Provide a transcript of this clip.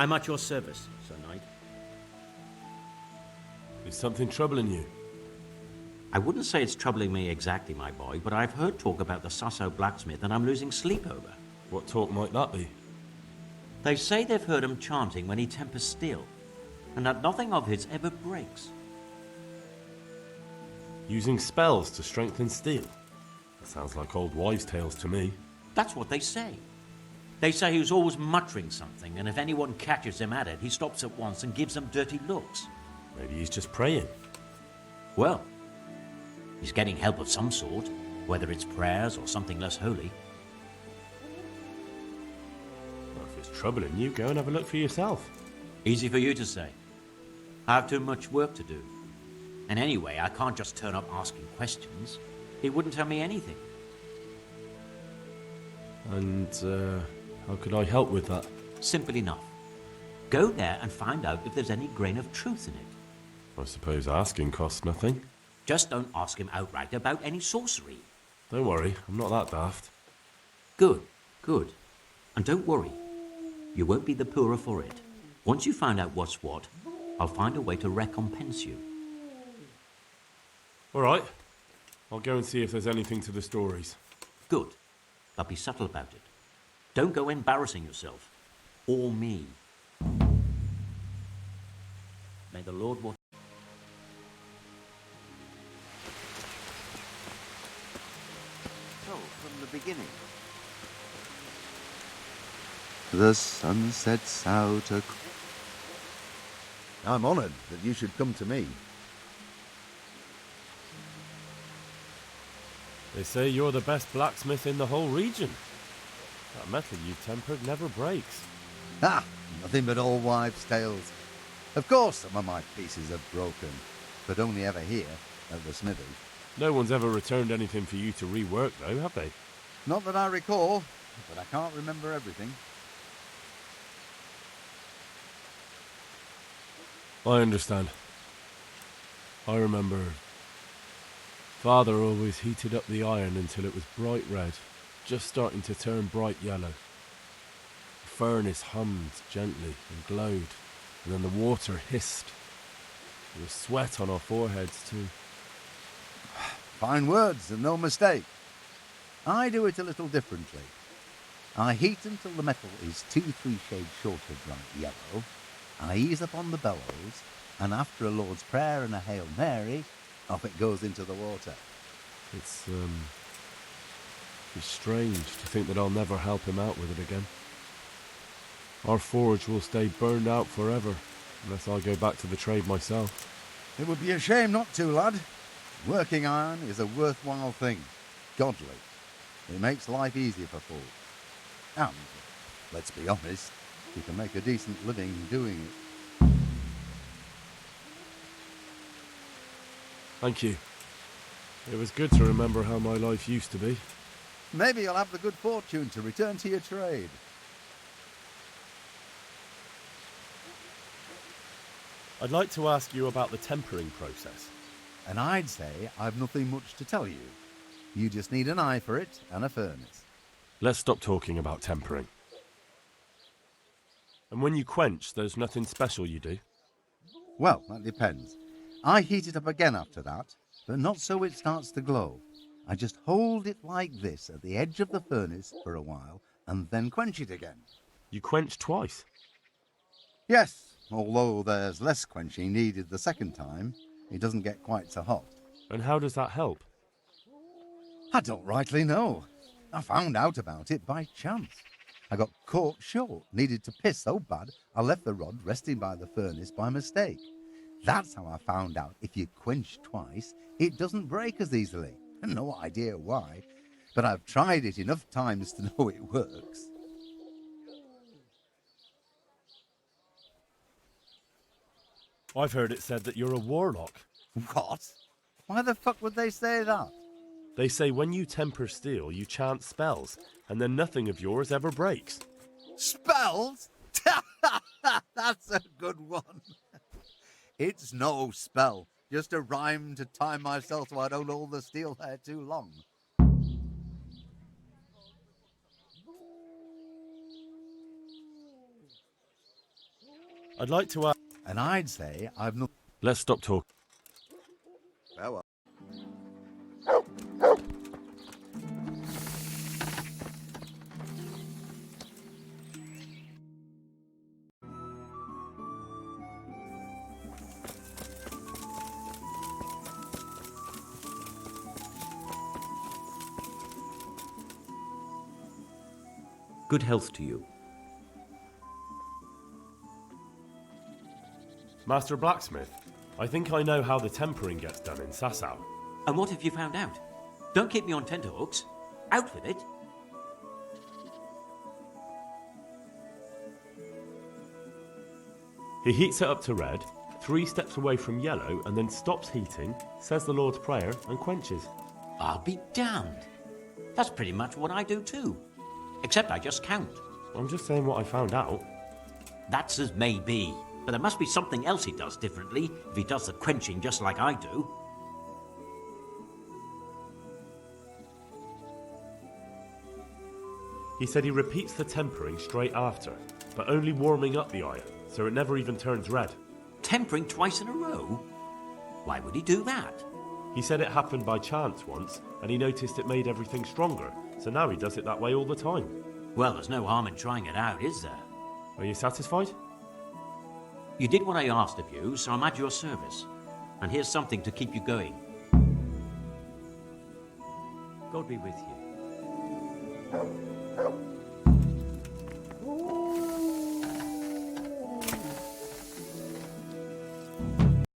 I'm at your service, Sir Knight. Is something troubling you? I wouldn't say it's troubling me exactly, my boy, but I've heard talk about the Sasso blacksmith and I'm losing sleep over. What talk might that be? They say they've heard him chanting when he tempers steel, and that nothing of his ever breaks. Using spells to strengthen steel? That sounds like old wives' tales to me. That's what they say. They say he's always muttering something, and if anyone catches him at it, he stops at once and gives them dirty looks. Maybe he's just praying. Well, he's getting help of some sort, whether it's prayers or something less holy. Well, if it's troubling you, go and have a look for yourself. Easy for you to say. I have too much work to do. And anyway, I can't just turn up asking questions. He wouldn't tell me anything. And, how could I help with that? Simple enough. Go there and find out if there's any grain of truth in it. I suppose asking costs nothing. Just don't ask him outright about any sorcery. Don't worry, I'm not that daft. Good, good. And don't worry. You won't be the poorer for it. Once you find out what's what, I'll find a way to recompense you. All right. I'll go and see if there's anything to the stories. Good. But be subtle about it. Don't go embarrassing yourself. Or me. May the Lord watch. So, from the beginning. The sun sets out a... I'm honored that you should come to me. They say you're the best blacksmith in the whole region. That metal you've tempered never breaks. Ah, nothing but old wives' tales. Of course some of my pieces have broken, but only ever here, at the smithy. No one's ever returned anything for you to rework, though, have they? Not that I recall, but I can't remember everything. I understand. I remember... Father always heated up the iron until it was bright red, just starting to turn bright yellow. The furnace hummed gently and glowed, and then the water hissed. There was sweat on our foreheads too. Fine words and no mistake. I do it a little differently. I heat until the metal is 2-3 shades short of bright yellow. I ease up on the bellows, and after a Lord's Prayer and a Hail Mary, off it goes into the water. It's strange to think that I'll never help him out with it again. Our forge will stay burned out forever, unless I go back to the trade myself. It would be a shame not to, lad. Working iron is a worthwhile thing. Godly. It makes life easier for folk. And, let's be honest, you can make a decent living doing it. Thank you. It was good to remember how my life used to be. Maybe you'll have the good fortune to return to your trade. I'd like to ask you about the tempering process. And I'd say I've nothing much to tell you. You just need an eye for it and a furnace. Let's stop talking about tempering. And when you quench, there's nothing special you do? Well, that depends. I heat it up again after that, but not so it starts to glow. I just hold it like this at the edge of the furnace for a while and then quench it again. You quench twice? Yes, although there's less quenching needed the second time. It doesn't get quite so hot. And how does that help? I don't rightly know. I found out about it by chance. I got caught short, needed to piss so bad I left the rod resting by the furnace by mistake. That's how I found out if you quench twice, it doesn't break as easily. No idea why, but I've tried it enough times to know it works. I've heard it said that you're a warlock. What? Why the fuck would they say that? They say when you temper steel, you chant spells, and then nothing of yours ever breaks. Spells? That's a good one. It's no spell, just a rhyme to time myself so I don't hold the steel hair too long. I'd like to ask... And I'd say I've not... Let's stop talking. Farewell. Good health to you. Master Blacksmith, I think I know how the tempering gets done in Sasau. And what have you found out? Don't keep me on tenterhooks. Out with it. He heats it up to red, 3 steps away from yellow, and then stops heating, says the Lord's Prayer, and quenches. I'll be damned. That's pretty much what I do too. Except I just count. I'm just saying what I found out. That's as may be. But there must be something else he does differently if he does the quenching just like I do. He said he repeats the tempering straight after, but only warming up the iron, so it never even turns red. Tempering twice in a row? Why would he do that? He said it happened by chance once, and he noticed it made everything stronger, so now he does it that way all the time. Well, there's no harm in trying it out, is there? Are you satisfied? You did what I asked of you, so I'm at your service. And here's something to keep you going. God be with you.